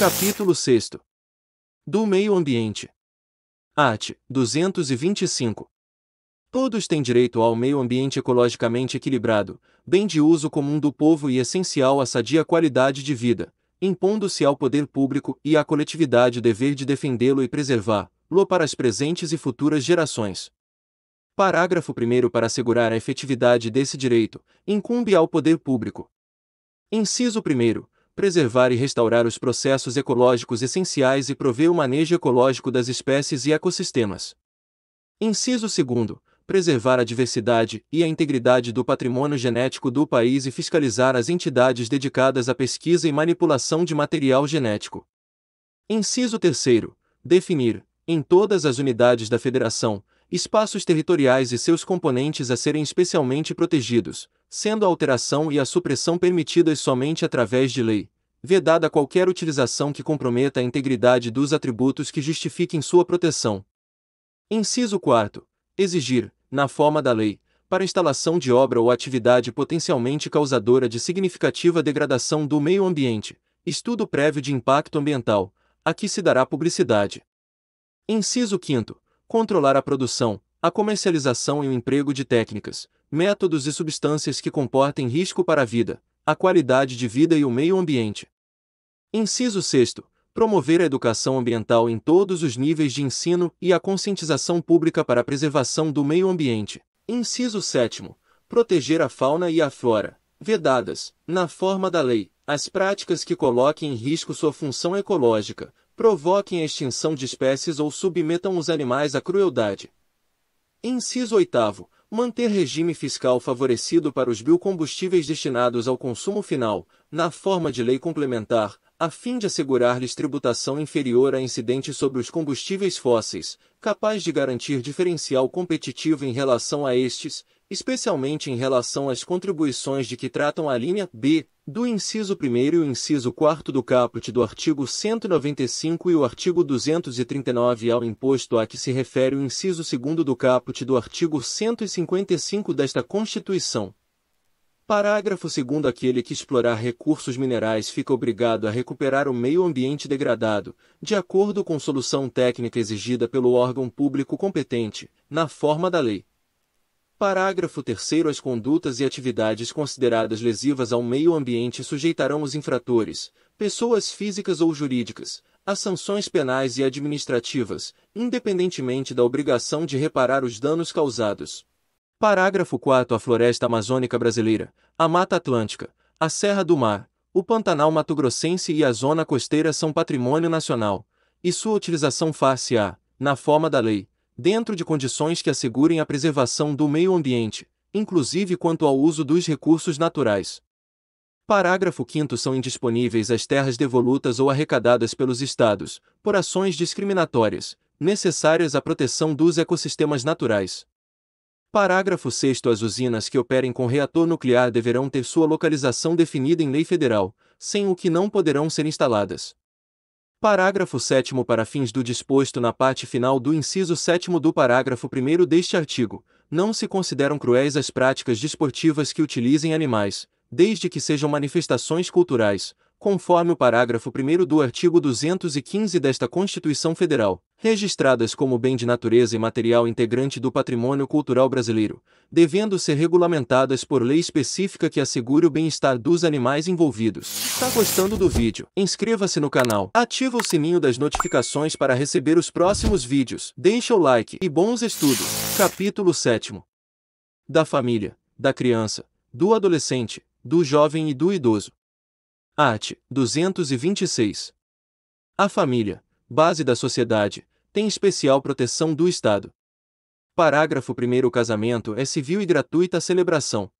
Capítulo 6. Do meio ambiente. Art. 225. Todos têm direito ao meio ambiente ecologicamente equilibrado, bem de uso comum do povo e essencial à sadia qualidade de vida, impondo-se ao poder público e à coletividade o dever de defendê-lo e preservá-lo para as presentes e futuras gerações. Parágrafo 1º. Para assegurar a efetividade desse direito, incumbe ao poder público. Inciso 1º. Preservar e restaurar os processos ecológicos essenciais e prover o manejo ecológico das espécies e ecossistemas. Inciso 2º. Preservar a diversidade e a integridade do patrimônio genético do país e fiscalizar as entidades dedicadas à pesquisa e manipulação de material genético. Inciso 3º. Definir, em todas as unidades da Federação, espaços territoriais e seus componentes a serem especialmente protegidos, sendo a alteração e a supressão permitidas somente através de lei, vedada qualquer utilização que comprometa a integridade dos atributos que justifiquem sua proteção. Inciso 4º. Exigir, na forma da lei, para instalação de obra ou atividade potencialmente causadora de significativa degradação do meio ambiente, estudo prévio de impacto ambiental, a que se dará publicidade. Inciso 5º. Controlar a produção, a comercialização e o emprego de técnicas, métodos e substâncias que comportem risco para a vida, a qualidade de vida e o meio ambiente. Inciso 6º. Promover a educação ambiental em todos os níveis de ensino e a conscientização pública para a preservação do meio ambiente. Inciso 7º. Proteger a fauna e a flora, vedadas, na forma da lei, as práticas que coloquem em risco sua função ecológica, provoquem a extinção de espécies ou submetam os animais à crueldade. Inciso 8º. Manter regime fiscal favorecido para os biocombustíveis destinados ao consumo final, na forma de lei complementar, a fim de assegurar-lhes tributação inferior a incidente sobre os combustíveis fósseis, capaz de garantir diferencial competitivo em relação a estes, especialmente em relação às contribuições de que tratam a linha B, do inciso 1º e o inciso 4º do caput do artigo 195 e o artigo 239 ao imposto a que se refere o inciso 2º do caput do artigo 155 desta Constituição. Parágrafo 2º. Aquele que explorar recursos minerais fica obrigado a recuperar o meio ambiente degradado, de acordo com solução técnica exigida pelo órgão público competente, na forma da lei. Parágrafo 3º. As condutas e atividades consideradas lesivas ao meio ambiente sujeitarão os infratores, pessoas físicas ou jurídicas, a sanções penais e administrativas, independentemente da obrigação de reparar os danos causados. Parágrafo 4º. A floresta amazônica brasileira, a Mata Atlântica, a Serra do Mar, o Pantanal Mato-Grossense e a Zona Costeira são patrimônio nacional, e sua utilização far-se-á, na forma da lei, dentro de condições que assegurem a preservação do meio ambiente, inclusive quanto ao uso dos recursos naturais. Parágrafo 5º. São indisponíveis as terras devolutas ou arrecadadas pelos Estados, por ações discriminatórias, necessárias à proteção dos ecossistemas naturais. Parágrafo 6º. As usinas que operem com reator nuclear deverão ter sua localização definida em lei federal, sem o que não poderão ser instaladas. Parágrafo 7º. Para fins do disposto na parte final do inciso 7º do parágrafo 1º deste artigo, não se consideram cruéis as práticas desportivas que utilizem animais, desde que sejam manifestações culturais, conforme o parágrafo 1º do artigo 215 desta Constituição Federal, registradas como bem de natureza imaterial integrante do patrimônio cultural brasileiro, devendo ser regulamentadas por lei específica que assegure o bem-estar dos animais envolvidos. Tá gostando do vídeo? Inscreva-se no canal, ativa o sininho das notificações para receber os próximos vídeos, deixa o like e bons estudos. Capítulo 7. Da família, da criança, do adolescente, do jovem e do idoso. Art. 226. A família, base da sociedade, tem especial proteção do Estado. Parágrafo 1º. O casamento é civil e gratuita a celebração.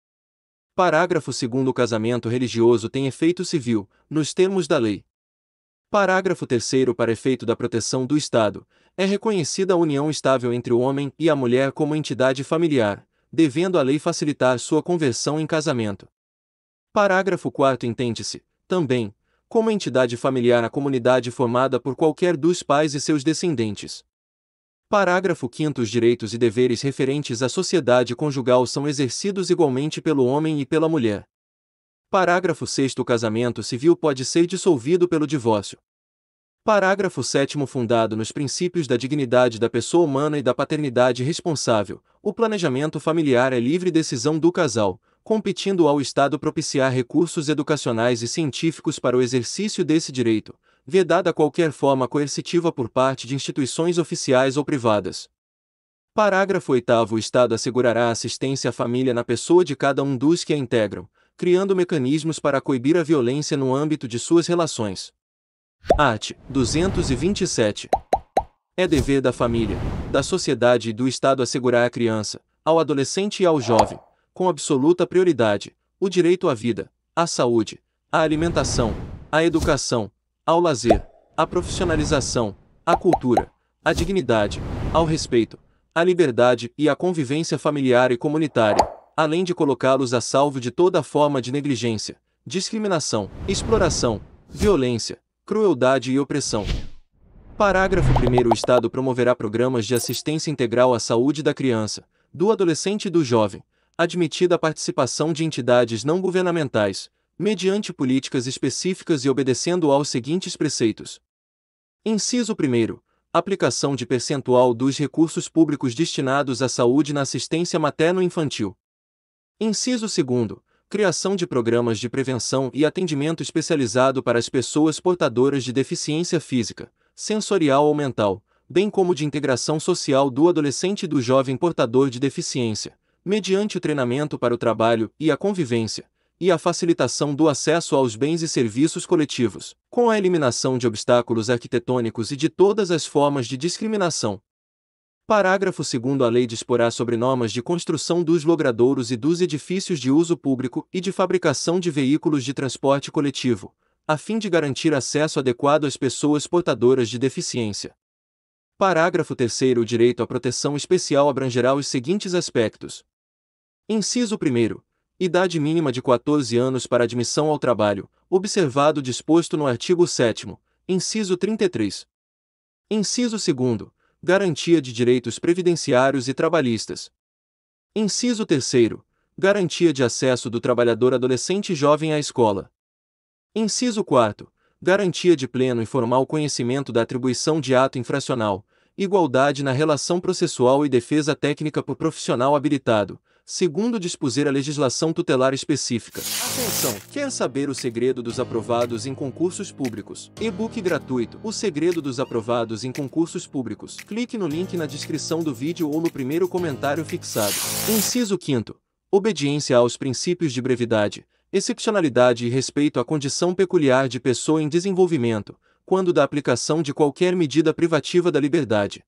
Parágrafo 2º. O casamento religioso tem efeito civil, nos termos da lei. Parágrafo 3º. Para efeito da proteção do Estado, é reconhecida a união estável entre o homem e a mulher como entidade familiar, devendo a lei facilitar sua conversão em casamento. Parágrafo 4º. Entende-se, também, como entidade familiar a comunidade formada por qualquer dos pais e seus descendentes. Parágrafo 5º. Os direitos e deveres referentes à sociedade conjugal são exercidos igualmente pelo homem e pela mulher. Parágrafo 6º. O casamento civil pode ser dissolvido pelo divórcio. Parágrafo 7º. Fundado nos princípios da dignidade da pessoa humana e da paternidade responsável, o planejamento familiar é livre decisão do casal, competindo ao Estado propiciar recursos educacionais e científicos para o exercício desse direito, vedada qualquer forma coercitiva por parte de instituições oficiais ou privadas. Parágrafo 8º. O Estado assegurará assistência à família na pessoa de cada um dos que a integram, criando mecanismos para coibir a violência no âmbito de suas relações. Art. 227. É dever da família, da sociedade e do Estado assegurar à criança, ao adolescente e ao jovem, com absoluta prioridade, o direito à vida, à saúde, à alimentação, à educação, ao lazer, à profissionalização, à cultura, à dignidade, ao respeito, à liberdade e à convivência familiar e comunitária, além de colocá-los a salvo de toda forma de negligência, discriminação, exploração, violência, crueldade e opressão. Parágrafo 1º. O Estado promoverá programas de assistência integral à saúde da criança, do adolescente e do jovem, admitida a participação de entidades não governamentais, mediante políticas específicas e obedecendo aos seguintes preceitos. Inciso 1º. Aplicação de percentual dos recursos públicos destinados à saúde na assistência materno-infantil. Inciso 2º. Criação de programas de prevenção e atendimento especializado para as pessoas portadoras de deficiência física, sensorial ou mental, bem como de integração social do adolescente e do jovem portador de deficiência, mediante o treinamento para o trabalho e a convivência, e a facilitação do acesso aos bens e serviços coletivos, com a eliminação de obstáculos arquitetônicos e de todas as formas de discriminação. Parágrafo 2º. A lei disporá sobre normas de construção dos logradouros e dos edifícios de uso público e de fabricação de veículos de transporte coletivo, a fim de garantir acesso adequado às pessoas portadoras de deficiência. Parágrafo 3º. O direito à proteção especial abrangerá os seguintes aspectos. Inciso 1º. Idade mínima de 14 anos para admissão ao trabalho, observado o disposto no artigo 7º, inciso 33. Inciso 2º. Garantia de direitos previdenciários e trabalhistas. Inciso 3º. Garantia de acesso do trabalhador adolescente e jovem à escola. Inciso 4º. Garantia de pleno e formal conhecimento da atribuição de ato infracional, igualdade na relação processual e defesa técnica por profissional habilitado, segundo dispuser a legislação tutelar específica. Atenção! Quer saber o segredo dos aprovados em concursos públicos? E-book gratuito. O segredo dos aprovados em concursos públicos. Clique no link na descrição do vídeo ou no primeiro comentário fixado. Inciso 5º. Obediência aos princípios de brevidade, excepcionalidade e respeito à condição peculiar de pessoa em desenvolvimento, quando da aplicação de qualquer medida privativa da liberdade.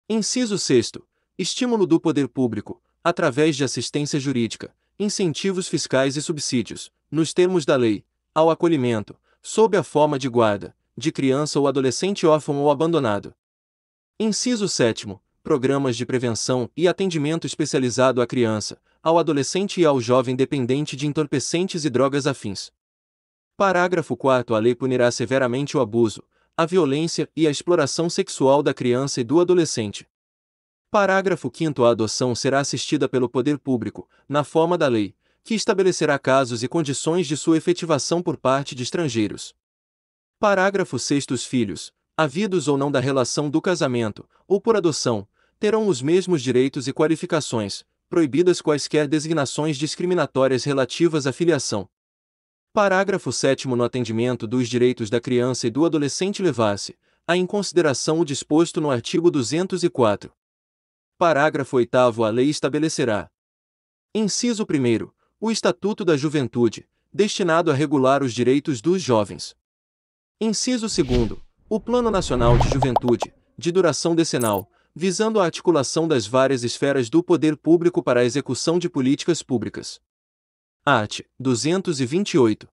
Inciso 6º. Estímulo do poder público, através de assistência jurídica, incentivos fiscais e subsídios, nos termos da lei, ao acolhimento, sob a forma de guarda, de criança ou adolescente órfão ou abandonado. Inciso 7º. Programas de prevenção e atendimento especializado à criança, ao adolescente e ao jovem dependente de entorpecentes e drogas afins. Parágrafo 4º. A lei punirá severamente o abuso, a violência e a exploração sexual da criança e do adolescente. Parágrafo 5º. A adoção será assistida pelo poder público, na forma da lei, que estabelecerá casos e condições de sua efetivação por parte de estrangeiros. Parágrafo 6º. Os filhos, havidos ou não da relação do casamento, ou por adoção, terão os mesmos direitos e qualificações, proibidas quaisquer designações discriminatórias relativas à filiação. Parágrafo 7º. No atendimento dos direitos da criança e do adolescente levar-se em consideração o disposto no artigo 204. Parágrafo 8º. A lei estabelecerá. Inciso 1º. O Estatuto da Juventude, destinado a regular os direitos dos jovens. Inciso 2º. O Plano Nacional de Juventude, de duração decenal, visando a articulação das várias esferas do poder público para a execução de políticas públicas. Art. 228.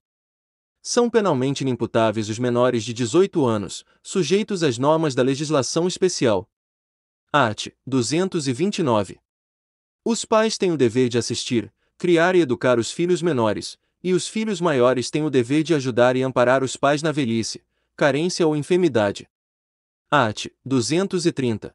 São penalmente inimputáveis os menores de 18 anos, sujeitos às normas da legislação especial. Art. 229. Os pais têm o dever de assistir, criar e educar os filhos menores, e os filhos maiores têm o dever de ajudar e amparar os pais na velhice, carência ou enfermidade. Art. 230.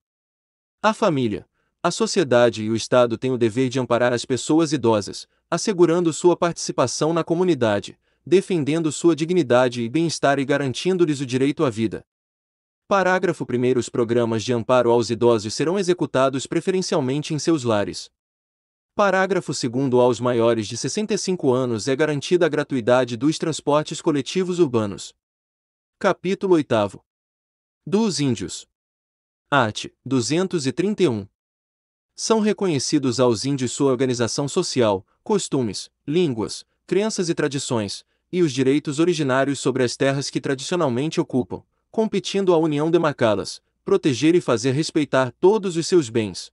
A família, a sociedade e o Estado têm o dever de amparar as pessoas idosas, assegurando sua participação na comunidade, defendendo sua dignidade e bem-estar e garantindo-lhes o direito à vida. Parágrafo 1º. Os programas de amparo aos idosos serão executados preferencialmente em seus lares. Parágrafo 2º. Aos maiores de 65 anos é garantida a gratuidade dos transportes coletivos urbanos. Capítulo 8º. Dos índios. Art. 231. São reconhecidos aos índios sua organização social, costumes, línguas, crenças e tradições, e os direitos originários sobre as terras que tradicionalmente ocupam, competindo à União demarcá-las, proteger e fazer respeitar todos os seus bens.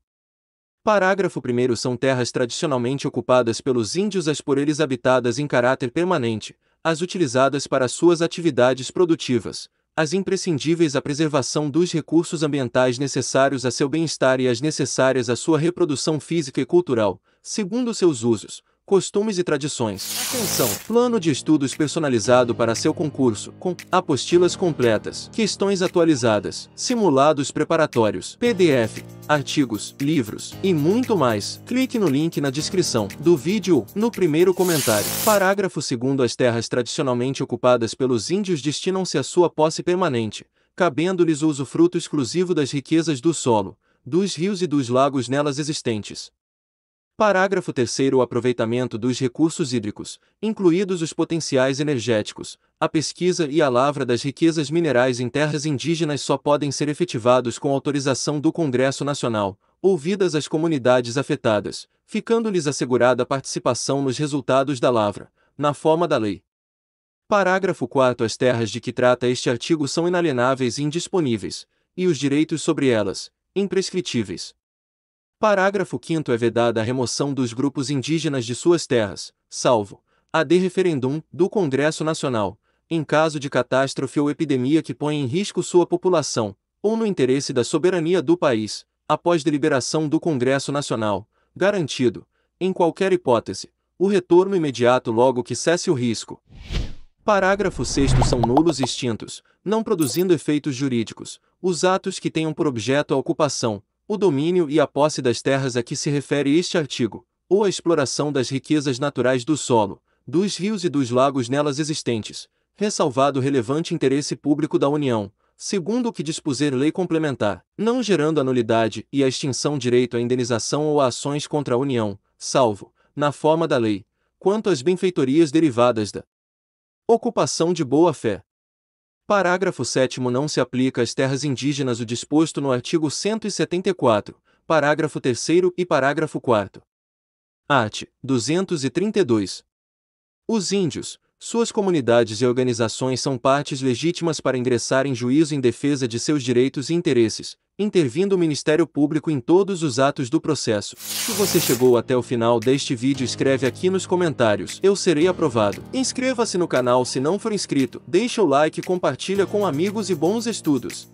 Parágrafo 1º. São terras tradicionalmente ocupadas pelos índios, as por eles habitadas em caráter permanente, as utilizadas para suas atividades produtivas, as imprescindíveis à preservação dos recursos ambientais necessários a seu bem-estar e as necessárias à sua reprodução física e cultural, segundo seus usos, costumes e tradições. Atenção! Plano de estudos personalizado para seu concurso, com apostilas completas, questões atualizadas, simulados preparatórios, PDF, artigos, livros e muito mais. Clique no link na descrição do vídeo, no primeiro comentário. Parágrafo 2º. As terras tradicionalmente ocupadas pelos índios destinam-se à sua posse permanente, cabendo-lhes o usufruto exclusivo das riquezas do solo, dos rios e dos lagos nelas existentes. Parágrafo 3º. O aproveitamento dos recursos hídricos, incluídos os potenciais energéticos, a pesquisa e a lavra das riquezas minerais em terras indígenas só podem ser efetivados com autorização do Congresso Nacional, ouvidas as comunidades afetadas, ficando-lhes assegurada a participação nos resultados da lavra, na forma da lei. Parágrafo 4º. As terras de que trata este artigo são inalienáveis e indisponíveis, e os direitos sobre elas, imprescritíveis. Parágrafo 5º. É vedada a remoção dos grupos indígenas de suas terras, salvo, ad referendum, do Congresso Nacional, em caso de catástrofe ou epidemia que ponha em risco sua população, ou no interesse da soberania do país, após deliberação do Congresso Nacional, garantido, em qualquer hipótese, o retorno imediato logo que cesse o risco. Parágrafo 6º. São nulos e extintos, não produzindo efeitos jurídicos, os atos que tenham por objeto a ocupação, o domínio e a posse das terras a que se refere este artigo, ou a exploração das riquezas naturais do solo, dos rios e dos lagos nelas existentes, ressalvado o relevante interesse público da União, segundo o que dispuser lei complementar, não gerando a nulidade e a extinção direito à indenização ou a ações contra a União, salvo, na forma da lei, quanto às benfeitorias derivadas da ocupação de boa-fé. Parágrafo 7º. Não se aplica às terras indígenas o disposto no artigo 174, parágrafo 3º e parágrafo 4º. Art. 232. Os índios, suas comunidades e organizações são partes legítimas para ingressar em juízo em defesa de seus direitos e interesses, intervindo o Ministério Público em todos os atos do processo. Se você chegou até o final deste vídeo, escreve aqui nos comentários, eu serei aprovado. Inscreva-se no canal se não for inscrito, deixa o like e compartilha com amigos e bons estudos.